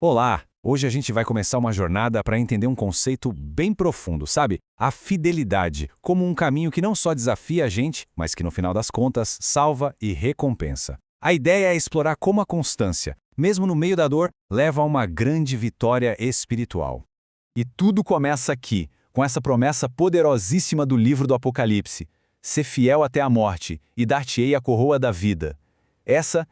Olá! Hoje a gente vai começar uma jornada para entender um conceito bem profundo, sabe? A fidelidade, como um caminho que não só desafia a gente, mas que no final das contas salva e recompensa. A ideia é explorar como a constância, mesmo no meio da dor, leva a uma grande vitória espiritual. E tudo começa aqui, com essa promessa poderosíssima do livro do Apocalipse: ser fiel até a morte e dar-te-ei a coroa da vida. Essa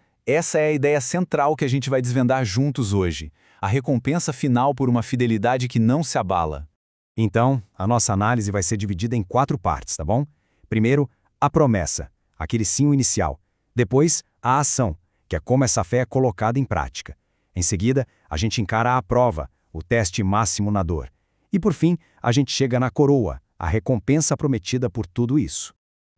é a ideia central que a gente vai desvendar juntos hoje. A recompensa final por uma fidelidade que não se abala. Então, a nossa análise vai ser dividida em 4 partes, tá bom? Primeiro, a promessa, aquele sim inicial. Depois, a ação, que é como essa fé é colocada em prática. Em seguida, a gente encara a prova, o teste máximo na dor. E por fim, a gente chega na coroa, a recompensa prometida por tudo isso.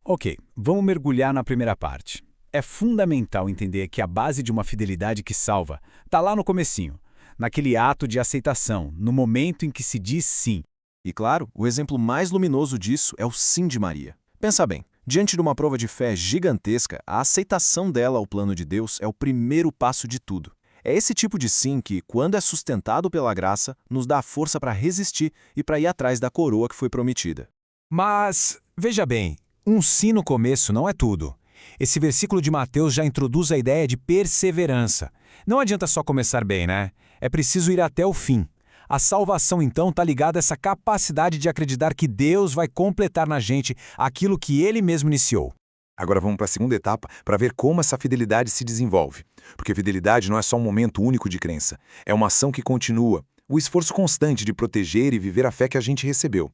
Ok, vamos mergulhar na primeira parte. É fundamental entender que a base de uma fidelidade que salva está lá no comecinho, naquele ato de aceitação, no momento em que se diz sim. E claro, o exemplo mais luminoso disso é o sim de Maria. Pensa bem, diante de uma prova de fé gigantesca, a aceitação dela ao plano de Deus é o primeiro passo de tudo. É esse tipo de sim que, quando é sustentado pela graça, nos dá a força para resistir e para ir atrás da coroa que foi prometida. Mas, veja bem, um sim no começo não é tudo. Esse versículo de Mateus já introduz a ideia de perseverança. Não adianta só começar bem, né? É preciso ir até o fim. A salvação, então, está ligada a essa capacidade de acreditar que Deus vai completar na gente aquilo que Ele mesmo iniciou. Agora vamos para a segunda etapa para ver como essa fidelidade se desenvolve. Porque fidelidade não é só um momento único de crença. É uma ação que continua, o esforço constante de proteger e viver a fé que a gente recebeu.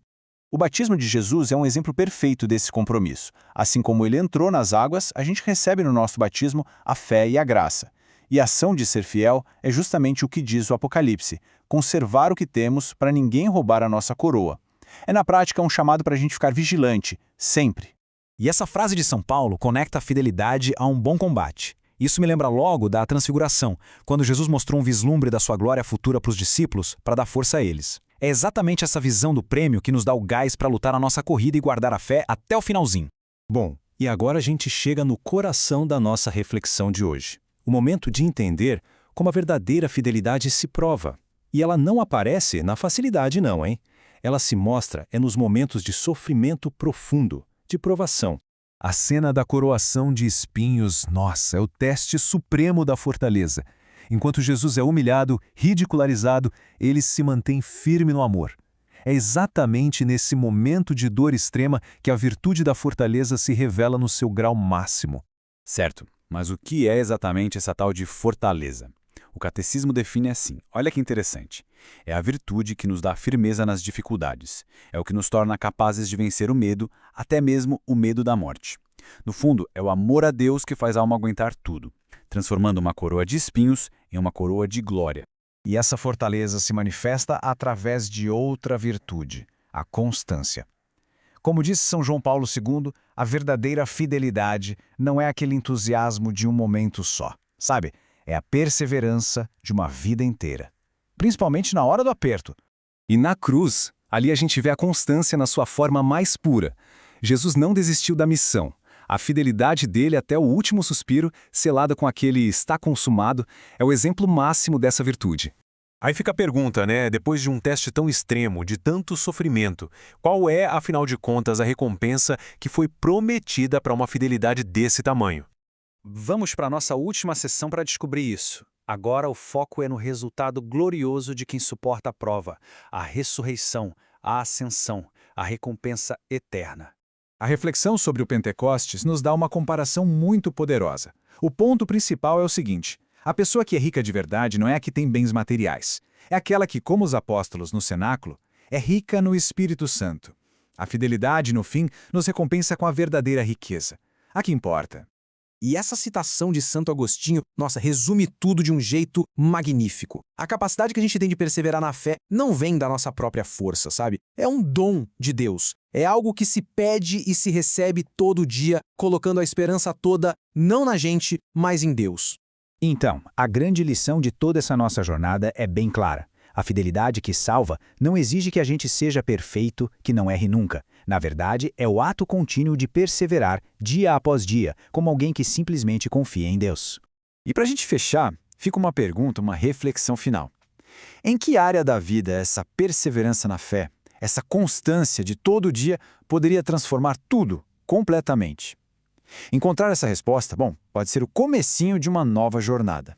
O batismo de Jesus é um exemplo perfeito desse compromisso. Assim como ele entrou nas águas, a gente recebe no nosso batismo a fé e a graça. E a ação de ser fiel é justamente o que diz o Apocalipse: conservar o que temos para ninguém roubar a nossa coroa. É na prática um chamado para a gente ficar vigilante, sempre. E essa frase de São Paulo conecta a fidelidade a um bom combate. Isso me lembra logo da Transfiguração, quando Jesus mostrou um vislumbre da sua glória futura para os discípulos para dar força a eles. É exatamente essa visão do prêmio que nos dá o gás para lutar a nossa corrida e guardar a fé até o finalzinho. Bom, e agora a gente chega no coração da nossa reflexão de hoje. O momento de entender como a verdadeira fidelidade se prova. E ela não aparece na facilidade não, hein? Ela se mostra nos momentos de sofrimento profundo, de provação. A cena da coroação de espinhos, nossa, é o teste supremo da fortaleza. Enquanto Jesus é humilhado, ridicularizado, ele se mantém firme no amor. É exatamente nesse momento de dor extrema que a virtude da fortaleza se revela no seu grau máximo. Certo, mas o que é exatamente essa tal de fortaleza? O catecismo define assim, olha que interessante. É a virtude que nos dá firmeza nas dificuldades. É o que nos torna capazes de vencer o medo, até mesmo o medo da morte. No fundo, é o amor a Deus que faz a alma aguentar tudo, transformando uma coroa de espinhos em uma coroa de glória. E essa fortaleza se manifesta através de outra virtude, a constância. Como disse São João Paulo II, a verdadeira fidelidade não é aquele entusiasmo de um momento só, sabe? É a perseverança de uma vida inteira. Principalmente na hora do aperto. E na cruz, ali a gente vê a constância na sua forma mais pura. Jesus não desistiu da missão. A fidelidade dele até o último suspiro, selada com aquele "está consumado", é o exemplo máximo dessa virtude. Aí fica a pergunta, né? Depois de um teste tão extremo, de tanto sofrimento, qual é, afinal de contas, a recompensa que foi prometida para uma fidelidade desse tamanho? Vamos para a nossa última sessão para descobrir isso. Agora o foco é no resultado glorioso de quem suporta a prova, a ressurreição, a ascensão, a recompensa eterna. A reflexão sobre o Pentecostes nos dá uma comparação muito poderosa. O ponto principal é o seguinte: a pessoa que é rica de verdade não é a que tem bens materiais. É aquela que, como os apóstolos no cenáculo, é rica no Espírito Santo. A fidelidade, no fim, nos recompensa com a verdadeira riqueza. A que importa. E essa citação de Santo Agostinho, nossa, resume tudo de um jeito magnífico. A capacidade que a gente tem de perseverar na fé não vem da nossa própria força, sabe? É um dom de Deus. É algo que se pede e se recebe todo dia, colocando a esperança toda não na gente, mas em Deus. Então, a grande lição de toda essa nossa jornada é bem clara. A fidelidade que salva não exige que a gente seja perfeito, que não erre nunca. Na verdade, é o ato contínuo de perseverar, dia após dia, como alguém que simplesmente confia em Deus. E para a gente fechar, fica uma pergunta, uma reflexão final. Em que área da vida essa perseverança na fé, essa constância de todo dia, poderia transformar tudo, completamente? Encontrar essa resposta, pode ser o comecinho de uma nova jornada.